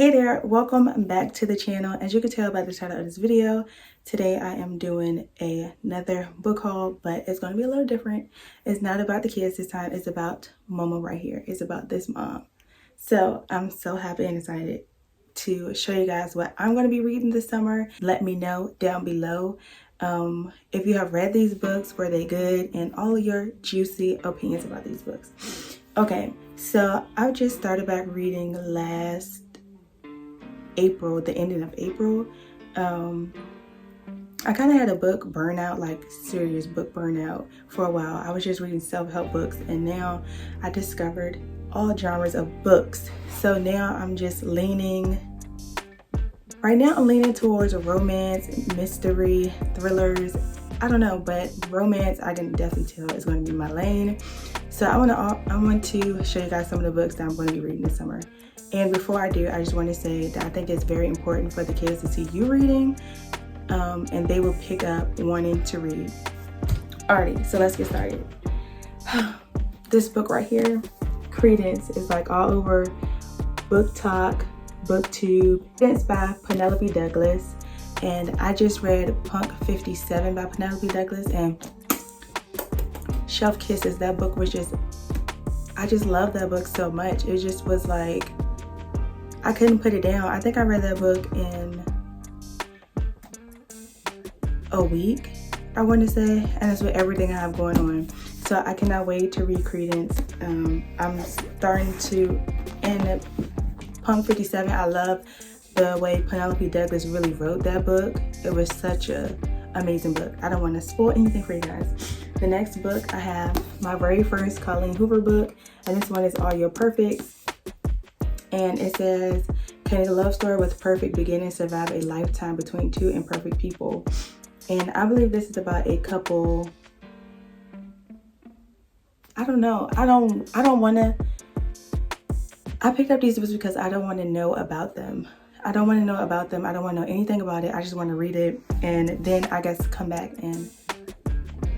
Hey there, welcome back to the channel. As you can tell by the title of this video, today I am doing another book haul, but it's going to be a little different. It's not about the kids this time, it's about Mama right here. It's about this mom. So I'm so happy and excited to show you guys what I'm going to be reading this summer. Let me know down below if you have read these books, were they good, and all of your juicy opinions about these books. Okay, so I just started back reading last April, the ending of April. I kind of had a book burnout, like serious book burnout for a while. I was just reading self-help books, and now I discovered all genres of books. So now I'm just leaning towards romance, mystery, thrillers. I don't know, but romance I can definitely tell is going to be my lane. So I want to show you guys some of the books that I'm going to be reading this summer. And before I do, I just want to say that I think it's very important for the kids to see you reading, and they will pick up wanting to read. Alrighty, so let's get started. This book right here, Credence, is like all over Book Talk, BookTube. It's by Penelope Douglas, and I just read Punk 57 by Penelope Douglas, and Shelf Kisses. That book was I just love that book so much. It just was like, I couldn't put it down. I think I read that book in a week, I want to say, and it's with everything I have going on. So I cannot wait to read Credence. I'm starting to end Punk 57. I love the way Penelope Douglas really wrote that book. It was such an amazing book. I don't want to spoil anything for you guys. The next book I have, my very first Colleen Hoover book, and this one is All Your Perfects. And it says, can a love story with perfect beginning survive a lifetime between two imperfect people? And I believe this is about a couple. I don't know. I don't want to. I picked up these books because I don't want to know about them. I don't want to know about them. I don't want to know anything about it. I just want to read it and then I guess come back and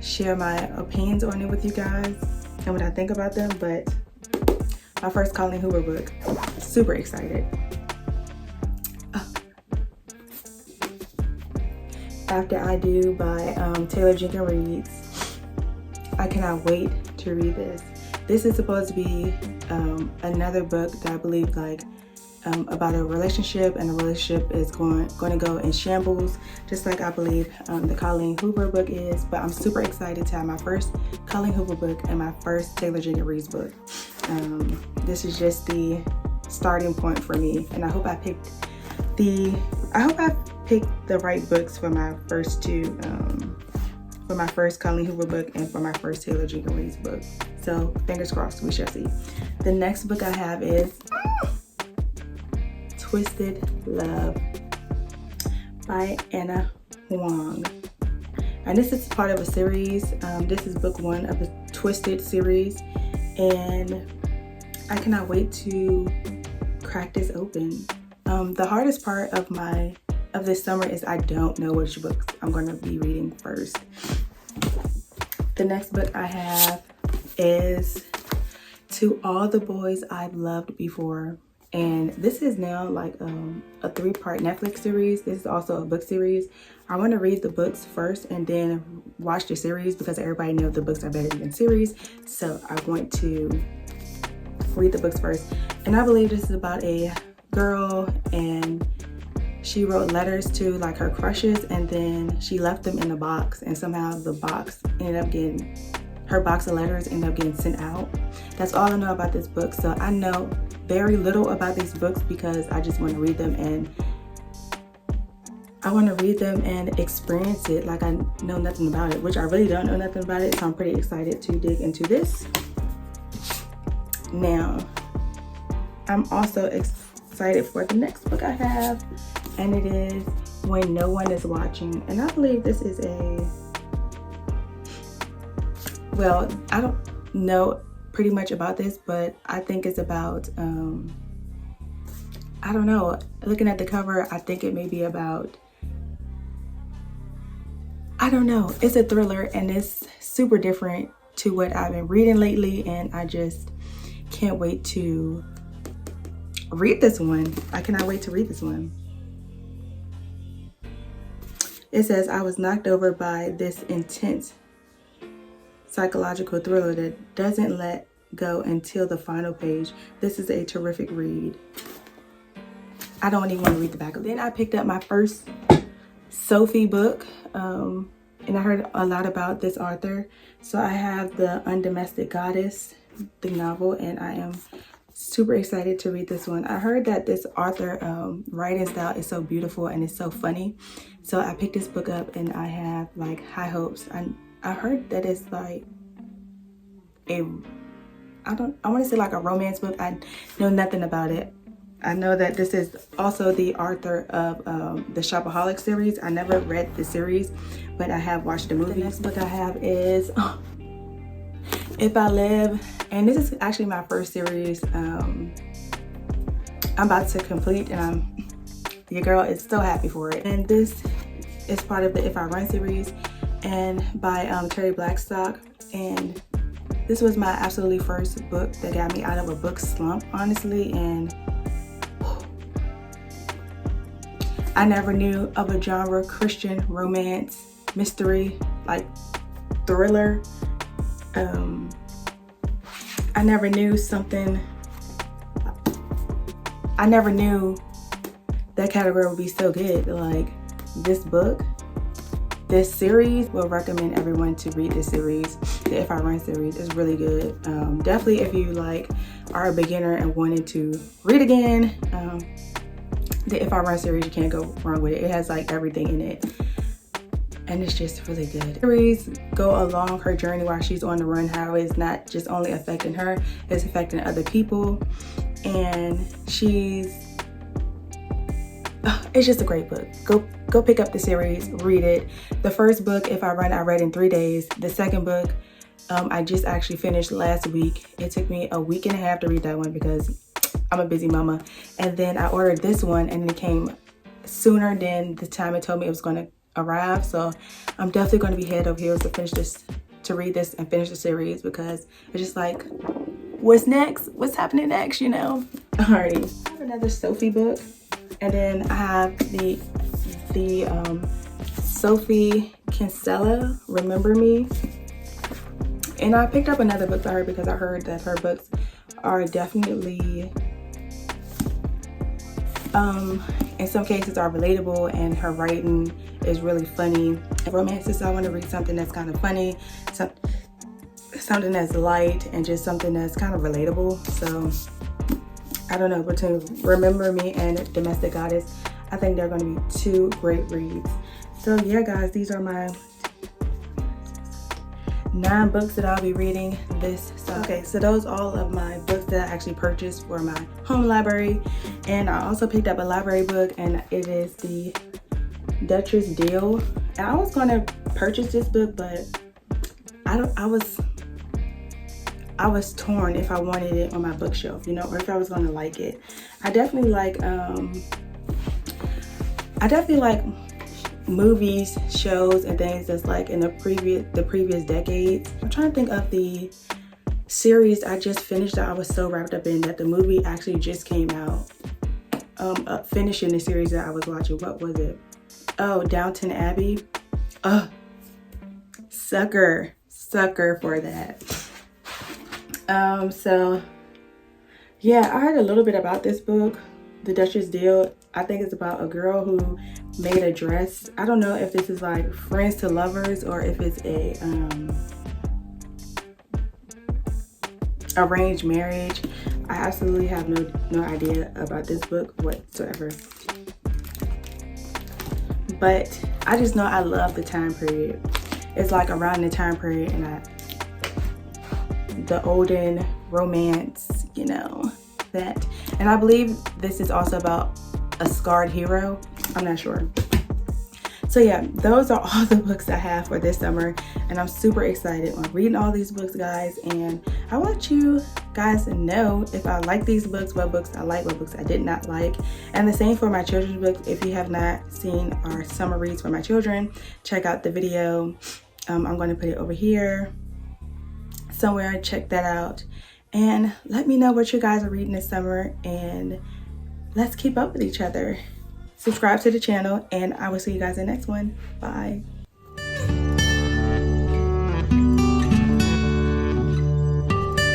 share my opinions on it with you guys and what I think about them. But my first Colleen Hoover book, super excited. After I Do by Taylor Jenkins Reid. I cannot wait to read this. This is supposed to be another book that I believe about a relationship, and the relationship is going to go in shambles, just like I believe the Colleen Hoover book is. But I'm super excited to have my first Colleen Hoover book and my first Taylor Jenkins Reid book. This is just the starting point for me, and I hope I picked the right books for my first two, for my first Colleen Hoover book and for my first Taylor Jenkins Reid book. So fingers crossed, we shall see. The next book I have is Twisted Love by Anna Huang. And this is part of a series. This is book one of the Twisted series, and I cannot wait to crack this open. The hardest part of this summer is I don't know which books I'm going to be reading first. The next book I have is To All the Boys I've Loved Before, and this is now like a 3-part Netflix series. This is also a book series. I want to read the books first and then watch the series because everybody knows the books are better than series. So I want to read the books first. And I believe this is about a girl, and she wrote letters to like her crushes, and then she left them in a box, and somehow the box ended up getting, her box of letters ended up getting sent out. That's all I know about this book. So I know very little about these books because I just want to read them, and I want to read them and experience it like I know nothing about it, which I really don't know nothing about it. So I'm pretty excited to dig into this. Now, I'm also excited for the next book I have, and it is When No One Is Watching. And I believe this is well, I don't know pretty much about this, but I think it's about, I don't know, looking at the cover, I think it may be about, I don't know, it's a thriller, and it's super different to what I've been reading lately, and I just can't wait to read this one. I cannot wait to read this one. It says, I was knocked over by this intense psychological thriller that doesn't let go until the final page. This is a terrific read. I don't even want to read the back of it. Then I picked up my first Sophie book, and I heard a lot about this author. So I have the Undomestic Goddess, the novel, and I am super excited to read this one. I heard that this author writing style is so beautiful and it's so funny. So I picked this book up and I have like high hopes. I heard that it's like I want to say like a romance book. I know nothing about it. I know that this is also the author of the Shopaholic series. I never read the series, but I have watched the movie. The next book I have is If I Live, and this is actually my first series I'm about to complete, and your girl is so happy for it. And this is part of the If I Run series, and by Terry Blackstock. And this was my absolutely first book that got me out of a book slump, honestly. And I never knew of a genre, Christian romance, mystery, like thriller. I never knew that category would be so good. Like this book, this series, will recommend everyone to read this series. The If I Run series is really good. Definitely if you like are a beginner and wanted to read again, the If I Run series, you can't go wrong with it. It has like everything in it, and it's just really good. Series go along her journey while she's on the run, how it's not just only affecting her, it's affecting other people. And it's just a great book. Go pick up the series, read it. The first book, If I Run, I read in 3 days. The second book, I just actually finished last week. It took me a week and a half to read that one because I'm a busy mama. And then I ordered this one and it came sooner than the time it told me it was going to arrive. So I'm definitely going to be head over heels to read this and finish the series, because it's just like, what's next? What's happening next, you know? Alrighty. I have another Sophie book, and then I have the Sophie Kinsella, Remember Me. And I picked up another book by her because I heard that her books are definitely in some cases are relatable, and her writing is really funny. Romances, I want to read something that's kind of funny, something that's light, and just something that's kind of relatable. So I don't know, between Remember Me and Domestic Goddess, I think they're going to be 2 great reads. So yeah guys, these are my 9 books that I'll be reading this summer. Okay, so those all of my books that I actually purchased for my home library. And I also picked up a library book, and it is the Duchess Deal. And I was going to purchase this book, but I was torn if I wanted it on my bookshelf, you know, or if I was going to like it. I definitely like movies, shows, and things that's like in the previous decades. I'm trying to think of the series I just finished that I was so wrapped up in that the movie actually just came out. Finishing the series that I was watching. What was it? Oh, Downton Abbey. Sucker for that. So yeah, I heard a little bit about this book, The Duchess Deal. I think it's about a girl who made a dress. I don't know if this is like friends to lovers or if it's a arranged marriage. I absolutely have no idea about this book whatsoever. But I just know I love the time period. It's like around the time period, and the olden romance, you know, that. And I believe this is also about a scarred hero. I'm not sure. So yeah, those are all the books I have for this summer, and I'm super excited on reading all these books, guys. And I want you guys to know if I like these books, what books I like, what books I did not like. And the same for my children's books. If you have not seen our summer reads for my children, check out the video. I'm going to put it over here somewhere. Check that out and let me know what you guys are reading this summer, and let's keep up with each other. Subscribe to the channel, and I will see you guys in the next one. Bye.